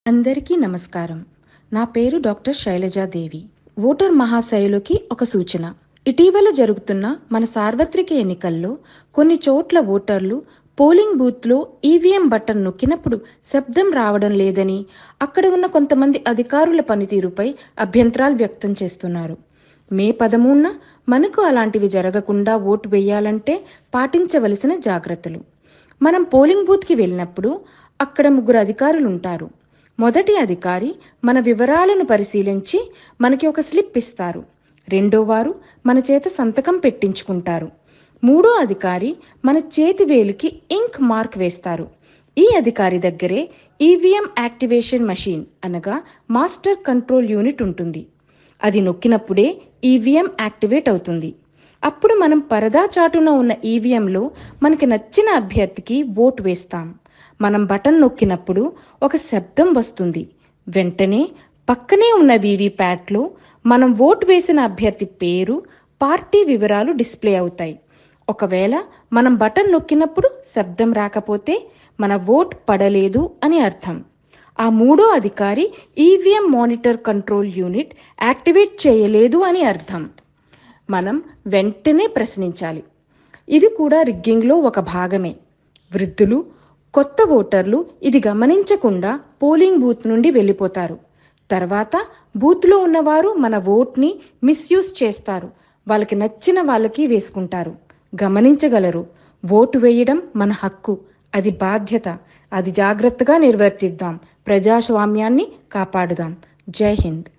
అందరికీ నమస్కారం. నా పేరు డాక్టర్ శైలజాదేవి. ఓటర్ మహాశయులకి ఒక సూచన. ఇటీవల జరుగుతున్న మన సార్వత్రిక ఎన్నికల్లో కొన్ని చోట్ల ఓటర్లు పోలింగ్ బూత్లో ఈవీఎం బటన్ నొక్కినప్పుడు శబ్దం రావడం లేదని, అక్కడ ఉన్న కొంతమంది అధికారుల పనితీరుపై అభ్యంతరాలు వ్యక్తం చేస్తున్నారు. మే 13న మనకు అలాంటివి జరగకుండా ఓటు వేయాలంటే పాటించవలసిన జాగ్రత్తలు. మనం పోలింగ్ బూత్కి వెళ్ళినప్పుడు అక్కడ 3 అధికారులు ఉంటారు. మొదటి అధికారి మన వివరాలను పరిశీలించి మనకి ఒక స్లిప్ ఇస్తారు. రెండో వారు మన చేత సంతకం పెట్టించుకుంటారు. మూడో అధికారి మన చేతి వేలికి ఇంక్ మార్క్ వేస్తారు. ఈ అధికారి దగ్గరే ఈవీఎం యాక్టివేషన్ మషీన్ అనగా మాస్టర్ కంట్రోల్ యూనిట్ ఉంటుంది. అది నొక్కినప్పుడే ఈవీఎం యాక్టివేట్ అవుతుంది. అప్పుడు మనం పరదా చాటున ఉన్న ఈవీఎంలో మనకి నచ్చిన అభ్యర్థికి ఓటు వేస్తాం. మనం బటన్ నొక్కినప్పుడు ఒక శబ్దం వస్తుంది. వెంటనే పక్కనే ఉన్న వీవీప్యాట్లో మనం ఓటు వేసిన అభ్యర్థి పేరు, పార్టీ వివరాలు డిస్ప్లే అవుతాయి. ఒకవేళ మనం బటన్ నొక్కినప్పుడు శబ్దం రాకపోతే మన ఓట్ పడలేదు అని అర్థం. ఆ మూడో అధికారి EVM monitor control unit activate చేయలేదు అని అర్థం. మనం వెంటనే ప్రశ్నించాలి. ఇది కూడా రిగ్గింగ్లో ఒక భాగమే. వృద్ధులు, కొత్త ఓటర్లు ఇది గమనించకుండా పోలింగ్ బూత్ నుండి వెళ్ళిపోతారు. తర్వాత బూత్లో ఉన్నవారు మన ఓట్ని మిస్యూజ్ చేస్తారు. వాళ్ళకి నచ్చిన వాళ్ళకి వేసుకుంటారు. గమనించగలరు. ఓటు వేయడం మన హక్కు, అది బాధ్యత. అది జాగ్రత్తగా నిర్వర్తిద్దాం. ప్రజాస్వామ్యాన్ని కాపాడుదాం. జై హింద్.